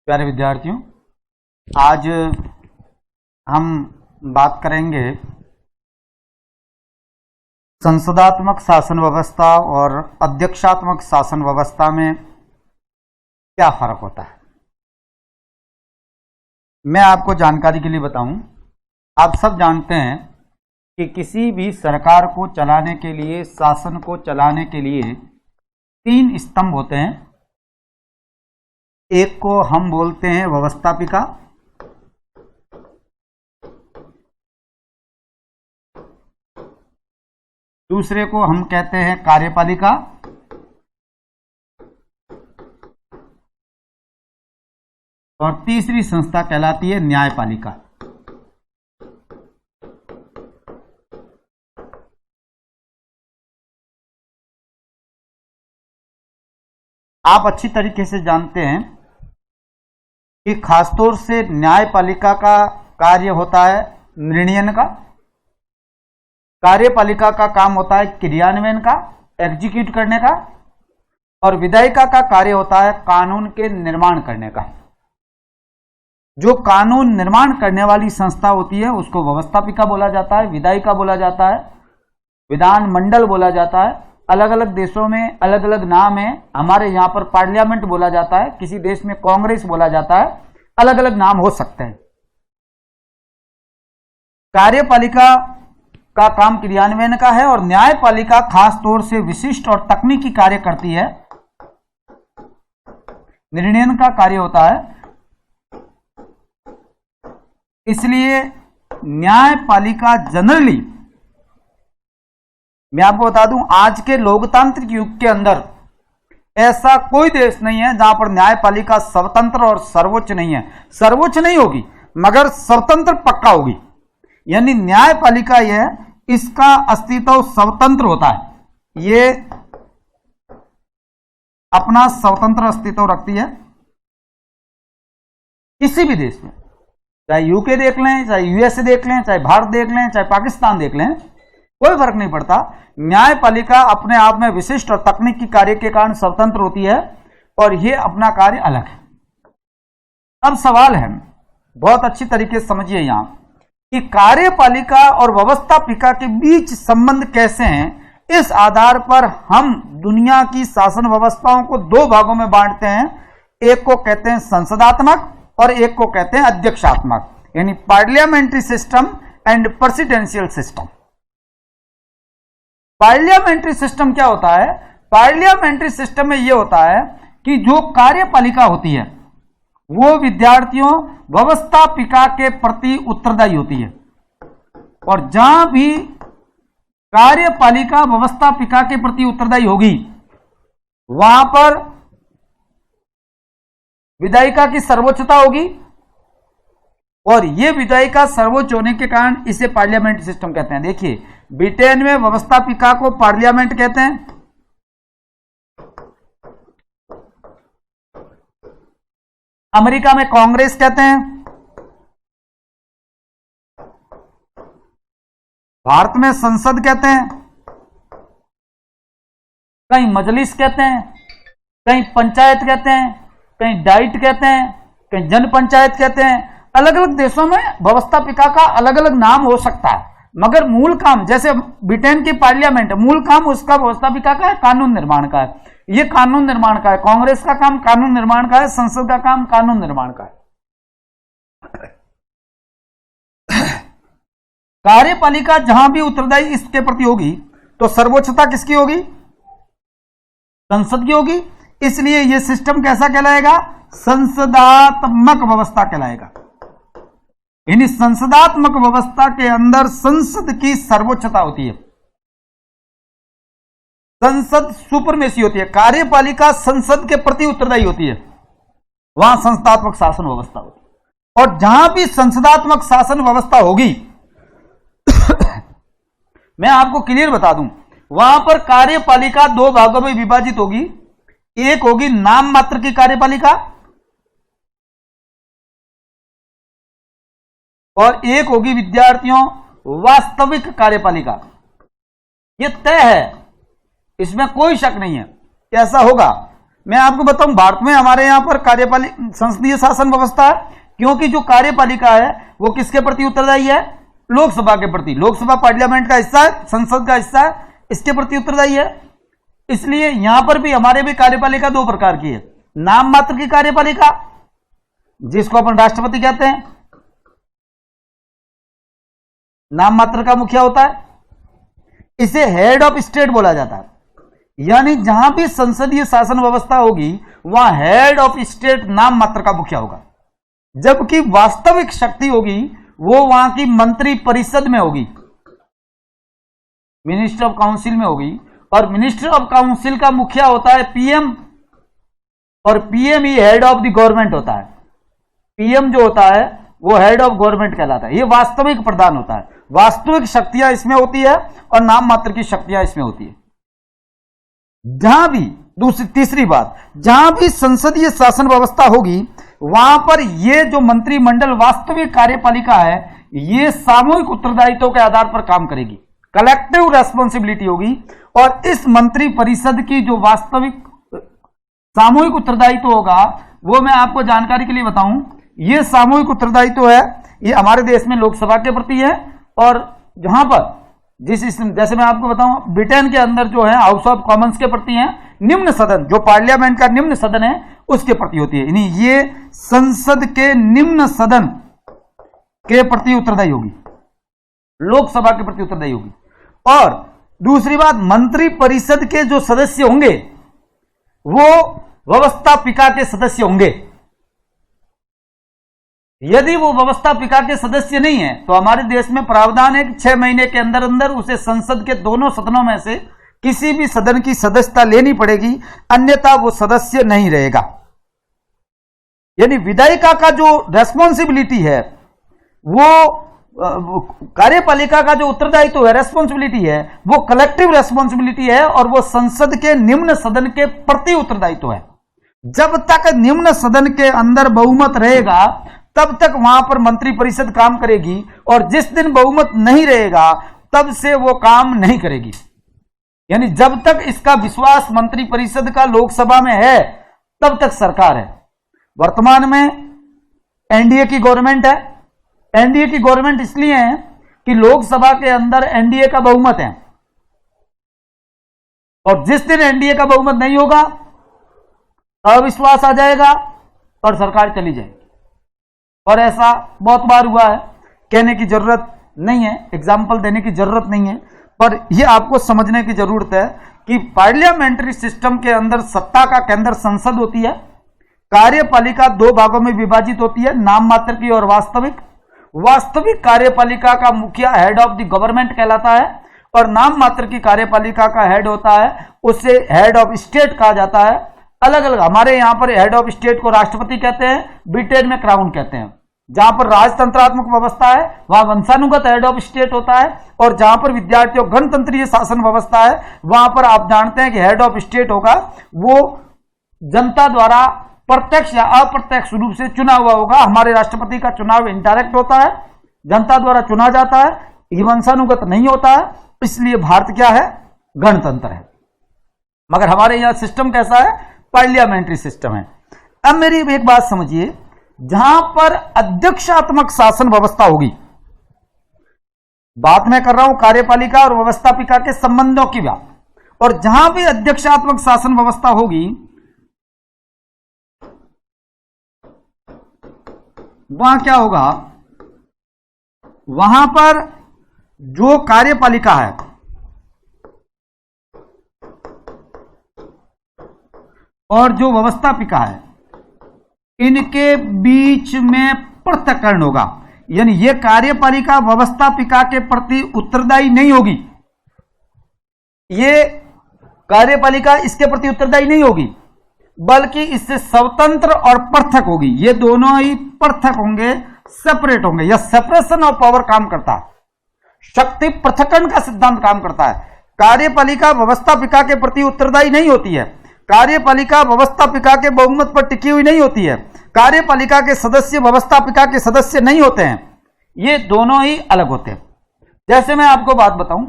प्यारे विद्यार्थियों, आज हम बात करेंगे संसदात्मक शासन व्यवस्था और अध्यक्षात्मक शासन व्यवस्था में क्या फर्क होता है। मैं आपको जानकारी के लिए बताऊं, आप सब जानते हैं कि किसी भी सरकार को चलाने के लिए, शासन को चलाने के लिए 3 स्तंभ होते हैं। एक को हम बोलते हैं व्यवस्थापिका, दूसरे को हम कहते हैं कार्यपालिका और तीसरी संस्था कहलाती है न्यायपालिका। आप अच्छी तरीके से जानते हैं कि खासतौर से न्यायपालिका का कार्य होता है निर्णयन का, कार्यपालिका का काम होता है क्रियान्वयन का, एग्जीक्यूट करने का, और विधायिका का कार्य होता है कानून के निर्माण करने का। जो कानून निर्माण करने वाली संस्था होती है उसको व्यवस्थापिका बोला जाता है, विधायिका बोला जाता है, विधान मंडल बोला जाता है। अलग अलग देशों में अलग अलग नाम है। हमारे यहाँ पर पार्लियामेंट बोला जाता है, किसी देश में कांग्रेस बोला जाता है, अलग अलग नाम हो सकते हैं। कार्यपालिका का काम क्रियान्वयन का है और न्यायपालिका खास तौर से विशिष्ट और तकनीकी कार्य करती है, निर्णयन का कार्य होता है। इसलिए न्यायपालिका जनरली, मैं आपको बता दूं, आज के लोकतांत्रिक युग के अंदर ऐसा कोई देश नहीं है जहां पर न्यायपालिका स्वतंत्र और सर्वोच्च नहीं है। सर्वोच्च नहीं होगी मगर स्वतंत्र पक्का होगी। यानी न्यायपालिका यह, इसका अस्तित्व स्वतंत्र होता है, ये अपना स्वतंत्र अस्तित्व रखती है। किसी भी देश में, चाहे यूके देख लें, चाहे यूएसए देख लें, चाहे भारत देख लें, चाहे पाकिस्तान देख लें, कोई फर्क नहीं पड़ता। न्यायपालिका अपने आप में विशिष्ट और तकनीकी कार्य के कारण स्वतंत्र होती है और यह अपना कार्य अलग है। अब सवाल है, बहुत अच्छी तरीके से समझिए यहां, कि कार्यपालिका और व्यवस्थापिका के बीच संबंध कैसे हैं। इस आधार पर हम दुनिया की शासन व्यवस्थाओं को 2 भागों में बांटते हैं। एक को कहते हैं संसदात्मक और एक को कहते हैं अध्यक्षात्मक, यानी parliamentary system and presidential system. Parliamentary system क्या होता है? पार्लियामेंट्री सिस्टम में यह होता है कि जो कार्यपालिका होती है वो विद्यार्थियों व्यवस्थापिका के प्रति उत्तरदायी होती है, और जहां भी कार्यपालिका व्यवस्थापिका के प्रति उत्तरदायी होगी वहां पर विधायिका की सर्वोच्चता होगी, और यह विधायिका सर्वोच्च होने के कारण इसे पार्लियामेंट्री सिस्टम कहते हैं। देखिए, ब्रिटेन में व्यवस्थापिका को पार्लियामेंट कहते हैं, अमेरिका में कांग्रेस कहते हैं, भारत में संसद कहते हैं, कहीं मजलिस कहते हैं, कहीं पंचायत कहते हैं, कहीं डाइट कहते हैं, कहीं जन पंचायत कहते हैं। अलग अलग देशों में व्यवस्थापिका का अलग अलग नाम हो सकता है, मगर मूल काम, जैसे ब्रिटेन की पार्लियामेंट, मूल काम उसका व्यवस्थापिका का है, कानून निर्माण का है। यह कानून निर्माण का है। कांग्रेस का काम कानून निर्माण का है, संसद का काम कानून निर्माण का है। कार्यपालिका जहां भी उत्तरदायी इसके प्रति होगी तो सर्वोच्चता किसकी होगी? संसद की होगी। इसलिए यह सिस्टम कैसा कहलाएगा? संसदात्मक व्यवस्था कहलाएगा। यानी संसदात्मक व्यवस्था के अंदर संसद की सर्वोच्चता होती है, संसद सुपरमेसी होती है। कार्यपालिका संसद के प्रति उत्तरदायी होती है, वहां संसदात्मक शासन व्यवस्था होती है। और जहां भी संसदात्मक शासन व्यवस्था होगी मैं आपको क्लियर बता दूं, वहां पर कार्यपालिका 2 भागों में विभाजित होगी। एक होगी नाम मात्र की कार्यपालिका और एक होगी विद्यार्थियों वास्तविक कार्यपालिका। यह तय है, इसमें कोई शक नहीं है। कैसा होगा? मैं आपको बताऊं, भारत में हमारे यहां पर कार्यपालिका संसदीय शासन व्यवस्था है, क्योंकि जो कार्यपालिका है वो किसके प्रति उत्तरदायी है? लोकसभा के प्रति। लोकसभा पार्लियामेंट का हिस्सा है, संसद का हिस्सा है, इसके प्रति उत्तरदायी है। इसलिए यहां पर भी हमारे भी कार्यपालिका दो प्रकार की है। नाम मात्र की कार्यपालिका, जिसको अपन राष्ट्रपति कहते हैं, नाम मात्र का मुखिया होता है, इसे हेड ऑफ स्टेट बोला जाता है। यानी जहां भी संसदीय शासन व्यवस्था होगी वहां हेड ऑफ स्टेट नाम मात्र का मुखिया होगा, जबकि वास्तविक शक्ति होगी वो वहां की मंत्री परिषद में होगी, मिनिस्टर ऑफ काउंसिल में होगी। और मिनिस्टर ऑफ काउंसिल का मुखिया होता है पीएम, और PM he head of the government होता है। पीएम जो होता है वो हेड ऑफ गवर्नमेंट कहलाता है। ये वास्तविक प्रधान होता है, वास्तविक शक्तियां इसमें होती है और नाम मात्र की शक्तियां इसमें होती है। जहां भी तीसरी बात, जहां भी संसदीय शासन व्यवस्था होगी वहां पर ये जो मंत्रिमंडल वास्तविक कार्यपालिका है ये सामूहिक उत्तरदायित्व के आधार पर काम करेगी, कलेक्टिव रेस्पॉन्सिबिलिटी होगी। और इस मंत्री परिषद की जो वास्तविक सामूहिक उत्तरदायित्व होगा वो मैं आपको जानकारी के लिए बताऊं, ये सामूहिक उत्तरदायित्व है ये हमारे देश में लोकसभा के प्रति है, और जहां पर जैसे मैं आपको बताऊं ब्रिटेन के अंदर जो है हाउस ऑफ कॉमन्स के प्रति है, निम्न सदन जो पार्लियामेंट का निम्न सदन है उसके प्रति होती है। यानी ये संसद के निम्न सदन के प्रति उत्तरदायी होगी, लोकसभा के प्रति उत्तरदायी होगी। और दूसरी बात, मंत्री परिषद के जो सदस्य होंगे वो व्यवस्थापिका के सदस्य होंगे। यदि वो व्यवस्थापिका के सदस्य नहीं है तो हमारे देश में प्रावधान है कि 6 महीने के अंदर अंदर उसे संसद के दोनों सदनों में से किसी भी सदन की सदस्यता लेनी पड़ेगी, अन्यथा वो सदस्य नहीं रहेगा। यानी विधायिका का जो रेस्पॉन्सिबिलिटी है वो कार्यपालिका का जो उत्तरदायित्व है, रेस्पॉन्सिबिलिटी है, वो कलेक्टिव रेस्पॉन्सिबिलिटी है और वो संसद के निम्न सदन के प्रति उत्तरदायित्व है। जब तक निम्न सदन के अंदर बहुमत रहेगा तब तक वहां पर मंत्री परिषद काम करेगी, और जिस दिन बहुमत नहीं रहेगा तब से वो काम नहीं करेगी। यानी जब तक इसका विश्वास मंत्री परिषद का लोकसभा में है तब तक सरकार है। वर्तमान में एनडीए की गवर्नमेंट है। एनडीए की गवर्नमेंट इसलिए है कि लोकसभा के अंदर एनडीए का बहुमत है, और जिस दिन एनडीए का बहुमत नहीं होगा अविश्वास आ जाएगा और सरकार चली जाएगी। और ऐसा बहुत बार हुआ है, कहने की जरूरत नहीं है, एग्जाम्पल देने की जरूरत नहीं है, पर यह आपको समझने की जरूरत है कि पार्लियामेंट्री सिस्टम के अंदर सत्ता का केंद्र संसद होती है। कार्यपालिका 2 भागों में विभाजित होती है, नाम मात्र की और वास्तविक। वास्तविक कार्यपालिका का मुखिया हेड ऑफ द गवर्नमेंट कहलाता है, और नाम मात्र की कार्यपालिका का हेड होता है उसे हेड ऑफ स्टेट कहा जाता है। अलग अलग, हमारे यहां पर हेड ऑफ स्टेट को राष्ट्रपति कहते हैं, ब्रिटेन में क्राउन कहते हैं। जहां पर राजतंत्रात्मक व्यवस्था है वहां वंशानुगत हेड ऑफ स्टेट होता है, और जहां पर विद्यार्थियों गणतंत्रीय शासन व्यवस्था है वहां पर आप जानते हैं कि हेड ऑफ स्टेट होगा वो जनता द्वारा प्रत्यक्ष या अप्रत्यक्ष रूप से चुना हुआ होगा। हमारे राष्ट्रपति का चुनाव इंडायरेक्ट होता है, जनता द्वारा चुना जाता है, ये वंशानुगत नहीं होता है। इसलिए भारत क्या है? गणतंत्र है। मगर हमारे यहां सिस्टम कैसा है? पार्लियामेंट्री सिस्टम है। अब मेरी एक बात समझिए, जहां पर अध्यक्षात्मक शासन व्यवस्था होगी, बात मैं कर रहा हूं कार्यपालिका और व्यवस्थापिका के संबंधों की बात, और जहां भी अध्यक्षात्मक शासन व्यवस्था होगी वहां क्या होगा? वहां पर जो कार्यपालिका है और जो व्यवस्थापिका है इनके बीच में पृथक्करण होगा। यानी यह कार्यपालिका व्यवस्थापिका के प्रति उत्तरदायी नहीं होगी, ये कार्यपालिका इसके प्रति उत्तरदायी नहीं होगी, बल्कि इससे स्वतंत्र और पृथक होगी। ये दोनों ही पृथक होंगे, सेपरेट होंगे। यह सेपरेशन ऑफ पावर काम करता है, शक्ति पृथक्करण का सिद्धांत काम करता है। कार्यपालिका व्यवस्थापिका के प्रति उत्तरदायी नहीं होती है, कार्यपालिका व्यवस्थापिका के बहुमत पर टिकी हुई नहीं होती है, कार्यपालिका के सदस्य व्यवस्थापिका के सदस्य नहीं होते हैं, ये दोनों ही अलग होते हैं। जैसे मैं आपको बात बताऊं,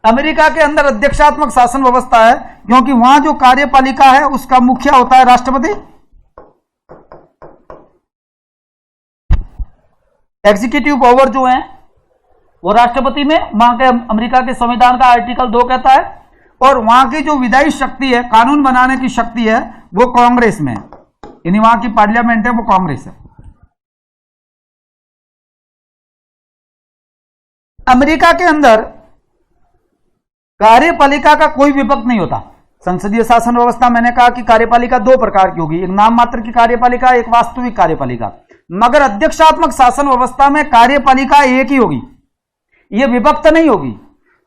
अमेरिका के अंदर अध्यक्षात्मक शासन व्यवस्था है क्योंकि वहां जो कार्यपालिका है उसका मुखिया होता है राष्ट्रपति। एग्जीक्यूटिव पावर जो है वो राष्ट्रपति में, वहां के अमेरिका के संविधान का आर्टिकल 2 कहता है, और वहां की जो विधायी शक्ति है, कानून बनाने की शक्ति है, वो कांग्रेस में है, यानी वहां की पार्लियामेंट है वो कांग्रेस है। अमेरिका के अंदर कार्यपालिका का कोई विभक्त नहीं होता। संसदीय शासन व्यवस्था, मैंने कहा कि कार्यपालिका 2 प्रकार की होगी, एक नाम मात्र की कार्यपालिका, एक वास्तविक कार्यपालिका। मगर अध्यक्षात्मक शासन व्यवस्था में कार्यपालिका एक ही होगी, यह विभक्त नहीं होगी।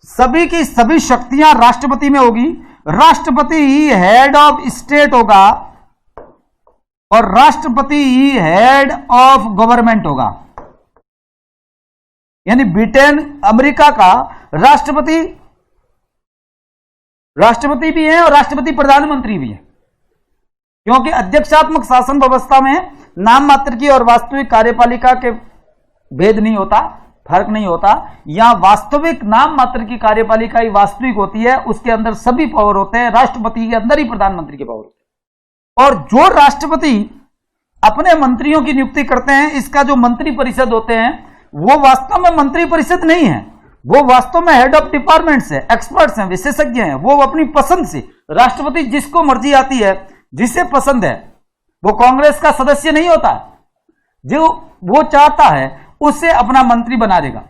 सभी की सभी शक्तियां राष्ट्रपति में होगी। राष्ट्रपति ही हेड ऑफ स्टेट होगा और राष्ट्रपति ही हेड ऑफ गवर्नमेंट होगा। यानी ब्रिटेन, अमेरिका का राष्ट्रपति भी है और राष्ट्रपति प्रधानमंत्री भी है, क्योंकि अध्यक्षात्मक शासन व्यवस्था में नाम मात्र की और वास्तविक कार्यपालिका के भेद नहीं होता, फर्क नहीं होता। यहां वास्तविक नाम मात्र की कार्यपालिका ही वास्तविक होती है, उसके अंदर सभी पावर होते हैं, राष्ट्रपति के अंदर ही प्रधानमंत्री के पावर होते हैं। और जो राष्ट्रपति अपने मंत्रियों की नियुक्ति करते हैं, इसका जो मंत्री परिषद होते हैं वो वास्तव में मंत्री परिषद नहीं है, वो वास्तव में हेड ऑफ डिपार्टमेंट्स है, एक्सपर्ट्स हैं, विशेषज्ञ हैं। वो अपनी पसंद से, राष्ट्रपति जिसको मर्जी आती है, जिसे पसंद है, वो कांग्रेस का सदस्य नहीं होता, जो वो चाहता है उससे अपना मंत्री बना देगा।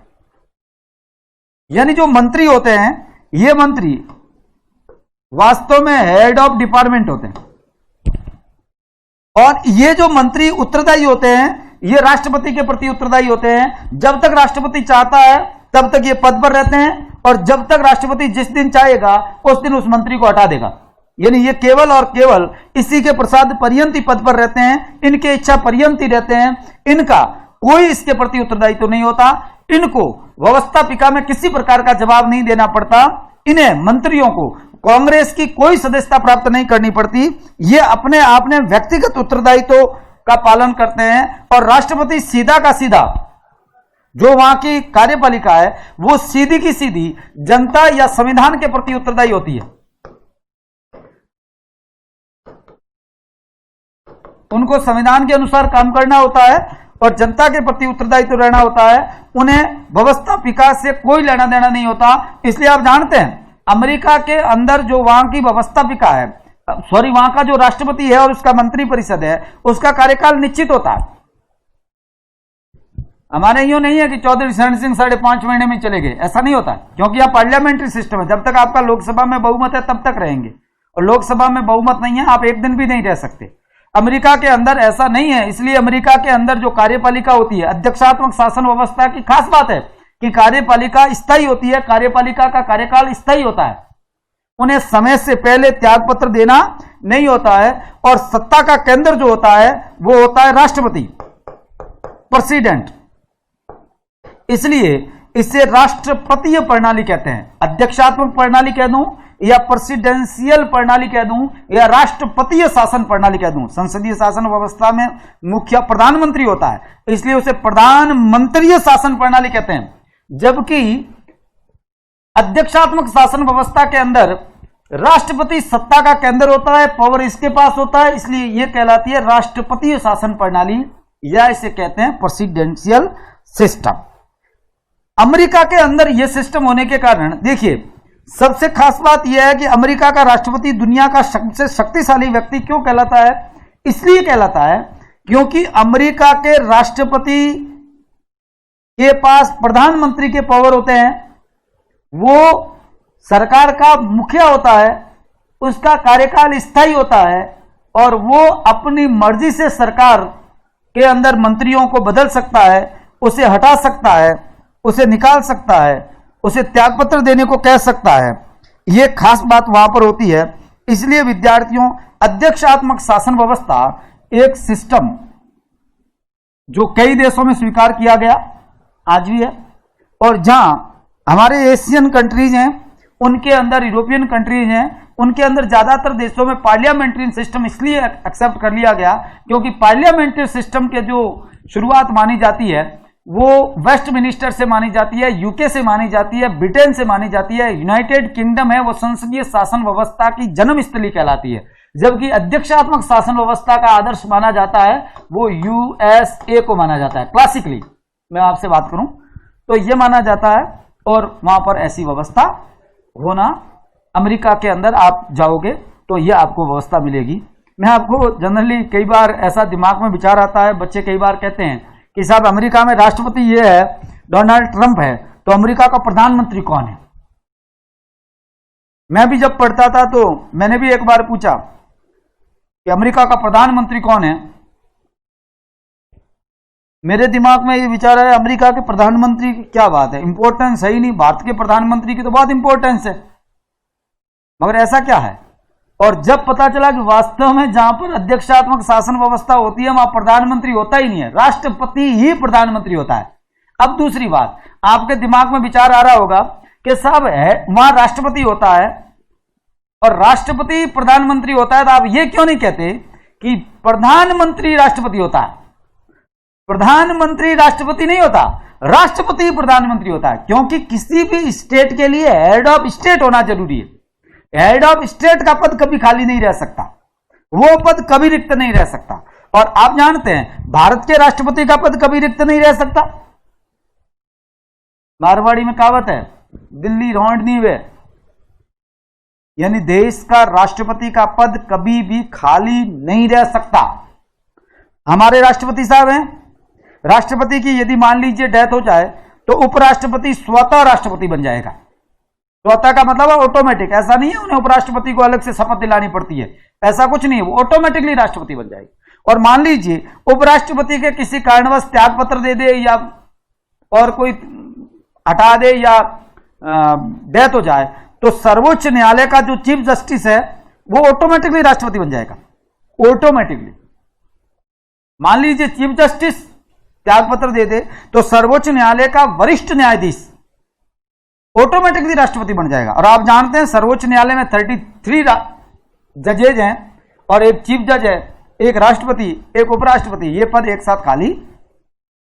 यानी जो मंत्री होते हैं, ये मंत्री वास्तव में हेड ऑफ डिपार्टमेंट होते हैं, और ये जो मंत्री उत्तरदायी होते हैं, ये राष्ट्रपति के प्रति उत्तरदायी होते हैं। जब तक राष्ट्रपति चाहता है तब तक ये पद पर रहते हैं, और जब तक राष्ट्रपति जिस दिन चाहेगा उस दिन उस मंत्री को हटा देगा। यानी ये केवल और केवल इसी के प्रसाद पर्यंत ही पद पर रहते हैं, इनके इच्छा पर्यंत ही रहते हैं, इनका कोई इसके प्रति उत्तरदायित्व तो नहीं होता। इनको व्यवस्थापिका में किसी प्रकार का जवाब नहीं देना पड़ता। इन्हें मंत्रियों को कांग्रेस की कोई सदस्यता प्राप्त नहीं करनी पड़ती। ये अपने आप में व्यक्तिगत उत्तरदायित्व का पालन करते हैं, और राष्ट्रपति सीधा का सीधा, जो वहां की कार्यपालिका है वो सीधी की सीधी जनता या संविधान के प्रति उत्तरदायी होती है। उनको संविधान के अनुसार काम करना होता है और जनता के प्रति उत्तरदायित्व तो रहना होता है। उन्हें व्यवस्थापिका से कोई लेना देना नहीं होता। इसलिए आप जानते हैं अमेरिका के अंदर जो वहां की व्यवस्थापिका है, वहां का जो राष्ट्रपति है और उसका मंत्री परिषद है, उसका कार्यकाल निश्चित होता है। हमारे यूं नहीं है कि चौधरी शरण सिंह 5.5 महीने में चले गए, ऐसा नहीं होता, क्योंकि यह पार्लियामेंट्री सिस्टम है। जब तक आपका लोकसभा में बहुमत है तब तक रहेंगे, और लोकसभा में बहुमत नहीं है, आप एक दिन भी नहीं रह सकते। अमेरिका के अंदर ऐसा नहीं है। इसलिए अमेरिका के अंदर जो कार्यपालिका होती है, अध्यक्षात्मक शासन व्यवस्था की खास बात है कि कार्यपालिका स्थायी होती है, कार्यपालिका का कार्यकाल स्थायी होता है। उन्हें समय से पहले त्यागपत्र देना नहीं होता है, और सत्ता का केंद्र जो होता है वो होता है राष्ट्रपति, प्रेसिडेंट। इसलिए इसे राष्ट्रपतीय प्रणाली कहते हैं। अध्यक्षात्मक प्रणाली कह दूं या प्रेसिडेंशियल प्रणाली कह दूं या राष्ट्रपतीय शासन प्रणाली कह दूं, संसदीय शासन व्यवस्था में मुख्य प्रधानमंत्री होता है, इसलिए उसे प्रधानमंत्रीय शासन प्रणाली कहते हैं। जबकि अध्यक्षात्मक शासन व्यवस्था के अंदर राष्ट्रपति सत्ता का केंद्र होता है, पावर इसके पास होता है, इसलिए यह कहलाती है राष्ट्रपतीय शासन प्रणाली, या इसे कहते हैं प्रेसिडेंशियल सिस्टम। अमेरिका के अंदर यह सिस्टम होने के कारण देखिए, सबसे खास बात यह है कि अमेरिका का राष्ट्रपति दुनिया का सबसे शक्तिशाली व्यक्ति क्यों कहलाता है? इसलिए कहलाता है क्योंकि अमेरिका के राष्ट्रपति के पास प्रधानमंत्री के पावर होते हैं, वो सरकार का मुखिया होता है, उसका कार्यकाल स्थायी होता है, और वो अपनी मर्जी से सरकार के अंदर मंत्रियों को बदल सकता है, उसे हटा सकता है, उसे निकाल सकता है, उसे त्यागपत्र देने को कह सकता है। यह खास बात वहां पर होती है। इसलिए विद्यार्थियों, अध्यक्षात्मक शासन व्यवस्था एक सिस्टम जो कई देशों में स्वीकार किया गया, आज भी है, और जहां हमारे एशियन कंट्रीज हैं, उनके अंदर यूरोपियन कंट्रीज हैं, उनके अंदर ज्यादातर देशों में पार्लियामेंट्री सिस्टम इसलिए एक्सेप्ट कर लिया गया क्योंकि पार्लियामेंट्री सिस्टम के जो शुरुआत मानी जाती है वो वेस्ट मिनिस्टर से मानी जाती है, यूके से मानी जाती है, ब्रिटेन से मानी जाती है। यूनाइटेड किंगडम है वो संसदीय शासन व्यवस्था की जन्म स्थली कहलाती है, जबकि अध्यक्षात्मक शासन व्यवस्था का आदर्श माना जाता है वो यूएसए को माना जाता है। क्लासिकली मैं आपसे बात करूं तो ये माना जाता है, और वहां पर ऐसी व्यवस्था होना, अमेरिका के अंदर आप जाओगे तो ये आपको व्यवस्था मिलेगी। मैं आपको जनरली कई बार ऐसा दिमाग में विचार आता है, बच्चे कई बार कहते हैं कि साहब अमेरिका में राष्ट्रपति ये है, डोनाल्ड ट्रंप है, तो अमेरिका का प्रधानमंत्री कौन है? मैं भी जब पढ़ता था तो मैंने भी एक बार पूछा कि अमेरिका का प्रधानमंत्री कौन है। मेरे दिमाग में ये विचार है, अमेरिका के प्रधानमंत्री की क्या बात है, इंपॉर्टेंस है ही नहीं। भारत के प्रधानमंत्री की तो बहुत इंपॉर्टेंस है, मगर ऐसा क्या है? और जब पता चला कि वास्तव में जहां पर अध्यक्षात्मक शासन व्यवस्था होती है वहां प्रधानमंत्री होता ही नहीं है, राष्ट्रपति ही प्रधानमंत्री होता है। अब दूसरी बात, आपके दिमाग में विचार आ रहा होगा कि साहब है वहां राष्ट्रपति होता है और राष्ट्रपति प्रधानमंत्री होता है, तो आप ये क्यों नहीं कहते कि प्रधानमंत्री राष्ट्रपति होता है? प्रधानमंत्री राष्ट्रपति नहीं होता, राष्ट्रपति प्रधानमंत्री होता है, क्योंकि किसी भी स्टेट के लिए हेड ऑफ स्टेट होना जरूरी है। हेड ऑफ स्टेट का पद कभी खाली नहीं रह सकता, वो पद कभी रिक्त नहीं रह सकता। और आप जानते हैं भारत के राष्ट्रपति का पद कभी रिक्त नहीं रह सकता। मारवाड़ी में कहावत है, दिल्ली रोंडनी वे, यानी देश का राष्ट्रपति का पद कभी भी खाली नहीं रह सकता। हमारे राष्ट्रपति साहब हैं, राष्ट्रपति की यदि मान लीजिए डेथ हो जाए तो उपराष्ट्रपति स्वतः राष्ट्रपति बन जाएगा। स्वतः का मतलब है ऑटोमेटिक, ऐसा नहीं है उन्हें उपराष्ट्रपति को अलग से शपथ दिलानी पड़ती है, ऐसा कुछ नहीं है, वो ऑटोमेटिकली राष्ट्रपति बन जाएगी। और मान लीजिए उपराष्ट्रपति के किसी कारणवश त्याग पत्र दे दे या और कोई हटा दे या डेथ हो जाए तो सर्वोच्च न्यायालय का जो चीफ जस्टिस है वो ऑटोमेटिकली राष्ट्रपति बन जाएगा, ऑटोमेटिकली। मान लीजिए चीफ जस्टिस त्याग पत्र दे दे तो सर्वोच्च न्यायालय का वरिष्ठ न्यायाधीश ऑटोमेटिकली राष्ट्रपति बन जाएगा। और आप जानते हैं सर्वोच्च न्यायालय में 33 जजेज हैं और एक चीफ जज है, एक राष्ट्रपति, एक उपराष्ट्रपति, ये पद एक साथ खाली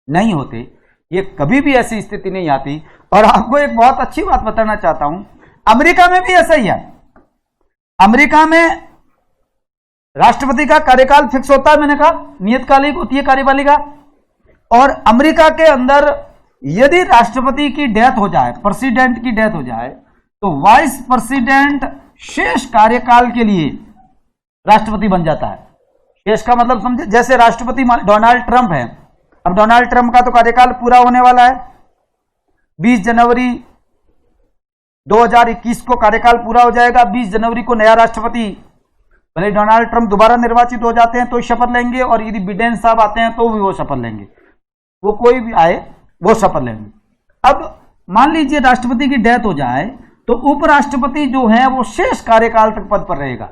नहीं होते, ये कभी भी ऐसी स्थिति नहीं आती। और आपको एक बहुत अच्छी बात बताना चाहता हूं, अमेरिका में भी ऐसा ही है। अमेरिका में राष्ट्रपति का कार्यकाल फिक्स होता है, मैंने कहा नियतकालिक होती है कार्यपालिका। और अमेरिका के अंदर यदि राष्ट्रपति की डेथ हो जाए, प्रेसिडेंट की डेथ हो जाए, तो वाइस प्रेसिडेंट शेष कार्यकाल के लिए राष्ट्रपति बन जाता है। शेष का मतलब समझे, जैसे राष्ट्रपति डोनाल्ड ट्रंप है, अब डोनाल्ड ट्रंप का तो कार्यकाल पूरा होने वाला है, 20 जनवरी 2021 को कार्यकाल पूरा हो जाएगा। 20 जनवरी को नया राष्ट्रपति, भले डोनाल्ड ट्रंप दोबारा निर्वाचित हो जाते हैं तो शपथ लेंगे, और यदि बिडेन साहब आते हैं तो भी वो शपथ लेंगे, वो कोई भी आए वो शपथ लेंगे। अब मान लीजिए राष्ट्रपति की डेथ हो जाए तो उपराष्ट्रपति जो है वो शेष कार्यकाल तक पद पर रहेगा।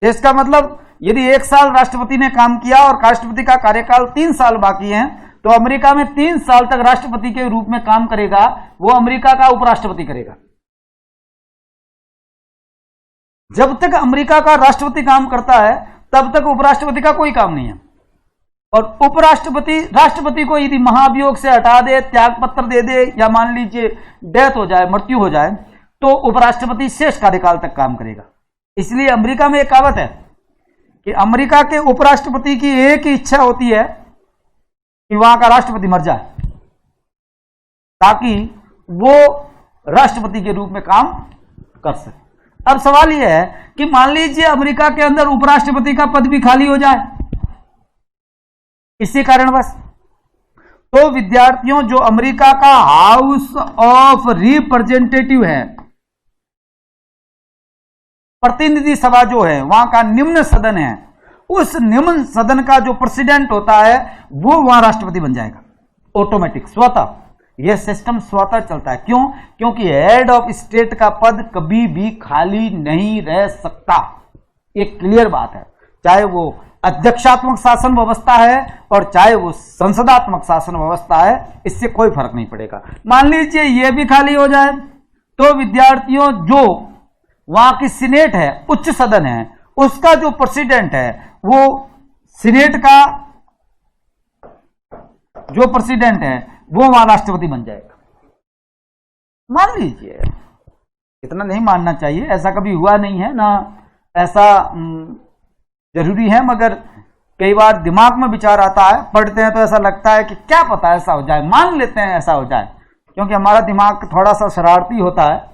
इसका मतलब यदि 1 साल राष्ट्रपति ने काम किया और राष्ट्रपति का कार्यकाल 3 साल बाकी है, तो अमेरिका में 3 साल तक राष्ट्रपति के रूप में काम करेगा वो अमेरिका का उपराष्ट्रपति करेगा। जब तक अमेरिका का राष्ट्रपति काम करता है तब तक उपराष्ट्रपति का कोई काम नहीं है। और उपराष्ट्रपति राष्ट्रपति को यदि महाभियोग से हटा दे, त्याग पत्र दे दे, या मान लीजिए डेथ हो जाए, मृत्यु हो जाए, तो उपराष्ट्रपति शेष कार्यकाल तक काम करेगा। इसलिए अमेरिका में एक कहावत है कि अमेरिका के उपराष्ट्रपति की एक ही इच्छा होती है कि वहां का राष्ट्रपति मर जाए, ताकि वो राष्ट्रपति के रूप में काम कर सके। अब सवाल यह है कि मान लीजिए अमेरिका के अंदर उपराष्ट्रपति का पद भी खाली हो जाए इसी कारणवश, तो विद्यार्थियों जो अमेरिका का हाउस ऑफ रिप्रेजेंटेटिव है, प्रतिनिधि सभा जो है, वहां का निम्न सदन है, उस निम्न सदन का जो प्रेसिडेंट होता है वो वहां राष्ट्रपति बन जाएगा ऑटोमेटिक, स्वतः। यह सिस्टम स्वतः चलता है। क्यों? क्योंकि हेड ऑफ स्टेट का पद कभी भी खाली नहीं रह सकता। एक क्लियर बात है, चाहे वो अध्यक्षात्मक शासन व्यवस्था है और चाहे वो संसदात्मक शासन व्यवस्था है, इससे कोई फर्क नहीं पड़ेगा। मान लीजिए ये भी खाली हो जाए तो विद्यार्थियों जो वहां की सीनेट है, उच्च सदन है, उसका जो प्रेसिडेंट है, वो सीनेट का जो प्रेसिडेंट है वो वहां राष्ट्रपति बन जाएगा। मान लीजिए, इतना नहीं मानना चाहिए, ऐसा कभी हुआ नहीं है ना, ऐसा जरूरी है, मगर कई बार दिमाग में विचार आता है, पढ़ते हैं तो ऐसा लगता है कि क्या पता ऐसा हो जाए, मान लेते हैं ऐसा हो जाए, क्योंकि हमारा दिमाग थोड़ा सा शरारती होता है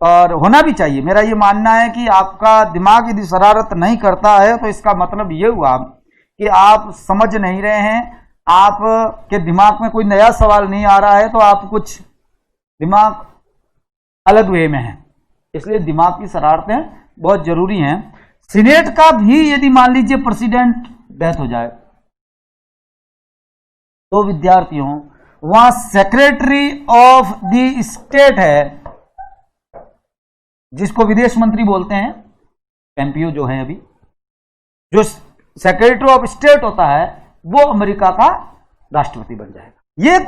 और होना भी चाहिए। मेरा ये मानना है कि आपका दिमाग यदि शरारत नहीं करता है तो इसका मतलब ये हुआ कि आप समझ नहीं रहे हैं, आपके दिमाग में कोई नया सवाल नहीं आ रहा है, तो आप कुछ दिमाग अलग वे में है। इसलिए दिमाग की शरारतें बहुत जरूरी हैं। सीनेट का भी यदि मान लीजिए प्रेसिडेंट डेथ हो जाए तो विद्यार्थियों, वहां सेक्रेटरी ऑफ द स्टेट है, जिसको विदेश मंत्री बोलते हैं, एमपीओ जो है, अभी जो सेक्रेटरी ऑफ स्टेट होता है वो अमेरिका का राष्ट्रपति बन जाएगा। ये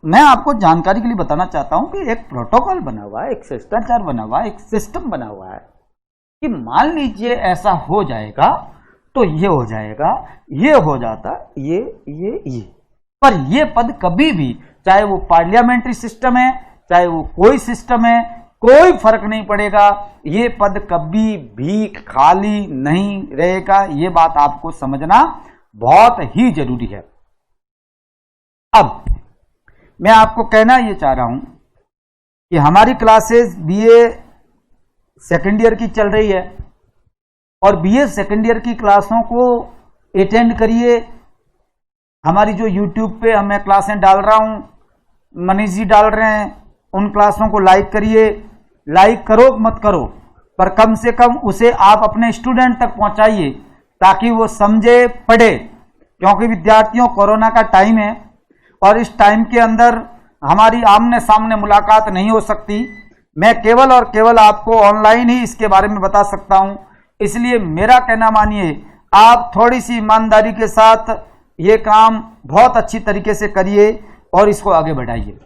मैं आपको जानकारी के लिए बताना चाहता हूं कि एक प्रोटोकॉल बना हुआ है, एक शिष्टाचार बना हुआ है, एक सिस्टम बना हुआ है कि मान लीजिए ऐसा हो जाएगा तो ये हो जाएगा, ये हो जाता, ये पर ये पद कभी भी, चाहे वो पार्लियामेंट्री सिस्टम है, चाहे वो कोई सिस्टम है, कोई फर्क नहीं पड़ेगा, ये पद कभी भी खाली नहीं रहेगा। ये बात आपको समझना बहुत ही जरूरी है। अब मैं आपको कहना ये चाह रहा हूं कि हमारी क्लासेस बीए सेकेंड ईयर की चल रही है और बीए सेकेंड ईयर की क्लासों को अटेंड करिए। हमारी जो यूट्यूब पे मैं क्लासें डाल रहा हूं, मनीष जी डाल रहे हैं, उन क्लासों को लाइक करिए। लाइक करो मत करो, पर कम से कम उसे आप अपने स्टूडेंट तक पहुंचाइए ताकि वो समझे, पढ़े, क्योंकि विद्यार्थियों कोरोना का टाइम है और इस टाइम के अंदर हमारी आमने सामने मुलाकात नहीं हो सकती। मैं केवल और केवल आपको ऑनलाइन ही इसके बारे में बता सकता हूं। इसलिए मेरा कहना मानिए, आप थोड़ी सी ईमानदारी के साथ ये काम बहुत अच्छी तरीके से करिए और इसको आगे बढ़ाइए।